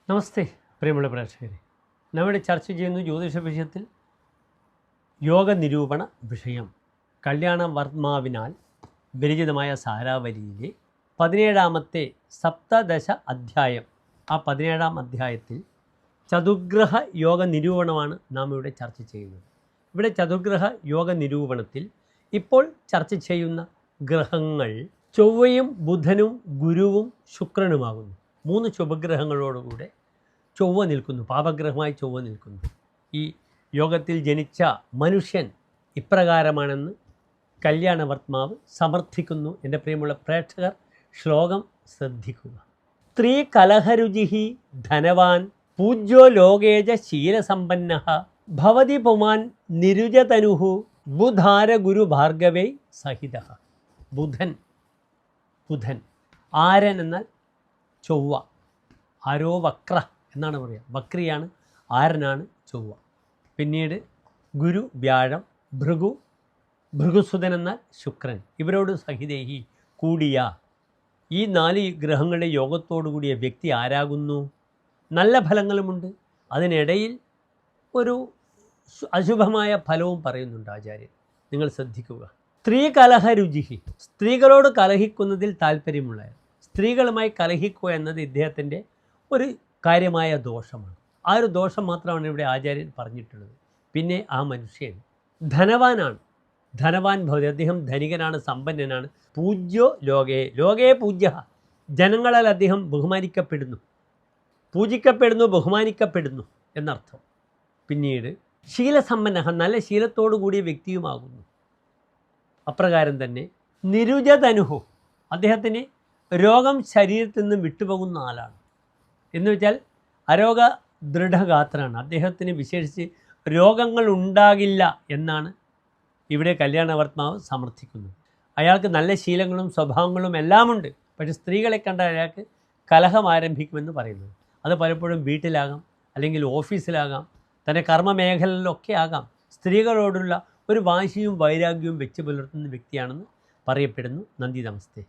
നമസ്തേ പ്രിയമുള്ള പ്രേക്ഷകരെ, നമ്മുടെ ചർച്ച ചെയ്യുന്ന ജ്യോതിഷ വിഷയത്തിൽ യോഗ നിരൂപണ വിഷയം കല്യാണവർമാവിനാൽ വിരചിതമായ സാരാവലിയിലെ 17ാമത്തെ സപ്തദശ അധ്യായം. ആ 17ാം അധ്യായത്തിൽ ചതുർഗ്രഹ യോഗ നിരൂപണമാണ് നാം ഇവിടെ ചർച്ച ചെയ്യുന്നത്. ഇവിടെ ചതുർഗ്രഹ യോഗ നിരൂപണത്തിൽ ഇപ്പോൾ ചർച്ച ചെയ്യുന്ന ഗ്രഹങ്ങൾ ചൊവ്വയും ബുധനും ഗുരുവും ശുക്രനുമാകുന്നു. 3 ശുഭഗ്രഹങ്ങളോടുകൂടെ ചൊവ്വ നിൽക്കുന്നു, പാപഗ്രഹമായി ചൊവ്വ നിൽക്കുന്നു. ഈ യോഗത്തിൽ ജനിച്ച മനുഷ്യൻ ഇപ്രകാരമാണെന്ന് കല്യാണവർമാവ് സമർത്ഥിക്കുന്നു. എൻ്റെ പ്രിയമുള്ള പ്രേക്ഷകർ ശ്ലോകം ശ്രദ്ധിക്കുക. സ്ത്രീ കലഹരുചി ധനവാൻ പൂജ്യോ ലോകേജ ശീലസമ്പന്ന ഭവതി പുമാൻ നിരുജതനുഹു ബുധാര ഗുരു ഭാർഗവേ സഹിത. ബുധൻ ആരൻ എന്നാൽ ചൊവ്വ, ആരോ വക്ര എന്നാണ് പറയുക. വക്രിയാണ്, ആരനാണ് ചൊവ്വ. പിന്നീട് ഗുരു വ്യാഴം, ഭൃഗുസുതൻ എന്നാൽ ശുക്രൻ. ഇവരോട് സഹിതേഹി കൂടിയ ഈ 4 ഗ്രഹങ്ങളുടെ യോഗത്തോടു കൂടിയ വ്യക്തി ആരാകുന്നു? നല്ല ഫലങ്ങളുമുണ്ട്, അതിനിടയിൽ ഒരു അശുഭമായ ഫലവും പറയുന്നുണ്ട് ആചാര്യൻ. നിങ്ങൾ ശ്രദ്ധിക്കുക. സ്ത്രീ കലഹരുചി, സ്ത്രീകളോട് കലഹിക്കുന്നതിൽ താല്പര്യമുള്ള, സ്ത്രീകളുമായി കലഹിക്കുക എന്നത് ഇദ്ദേഹത്തിൻ്റെ ഒരു കാര്യമായ ദോഷമാണ്. ആ ഒരു ദോഷം മാത്രമാണ് ഇവിടെ ആചാര്യൻ പറഞ്ഞിട്ടുള്ളത്. പിന്നെ ആ മനുഷ്യൻ ധനവാനാണ്, ധനവാൻ ഭവതി, അദ്ദേഹം ധനികനാണ്, സമ്പന്നനാണ്. പൂജ്യോ ലോകേ പൂജ്യ, ജനങ്ങളാൽ അദ്ദേഹം ബഹുമാനിക്കപ്പെടുന്നു, പൂജിക്കപ്പെടുന്നു, ബഹുമാനിക്കപ്പെടുന്നു എന്നർത്ഥം. പിന്നീട് ശീലസമ്പന്ന, നല്ല ശീലത്തോടു കൂടിയ വ്യക്തിയുമാകുന്നു. അപ്രകാരം തന്നെ നിരുജതനുഹു, അദ്ദേഹത്തിന് രോഗം ശരീരത്തിൽ നിന്ന് വിട്ടുപോകുന്ന ആളാണ്. എന്ന് വെച്ചാൽ അരോഗ ദൃഢഗാത്രനാണ്. അദ്ദേഹത്തിന് വിശേഷിച്ച് രോഗങ്ങൾ ഉണ്ടാകില്ല എന്നാണ് ഇവിടെ കല്യാണവർമാവ് സമർത്ഥിക്കുന്നത്. അയാൾക്ക് നല്ല ശീലങ്ങളും സ്വഭാവങ്ങളും എല്ലാമുണ്ട്. പക്ഷേ സ്ത്രീകളെ കണ്ടാൽ അയാൾക്ക് കലഹം ആരംഭിക്കുമെന്ന് പറയുന്നത്. അത് പലപ്പോഴും വീട്ടിലാകാം, അല്ലെങ്കിൽ ഓഫീസിലാകാം, തൻ്റെ കർമ്മമേഖലയിലൊക്കെ ആകാം. സ്ത്രീകളോടുള്ള ഒരു വാശിയും വൈരാഗ്യവും വെച്ച് പുലർത്തുന്ന വ്യക്തിയാണെന്ന് പറയപ്പെടുന്നു. നന്ദി, നമസ്തേ.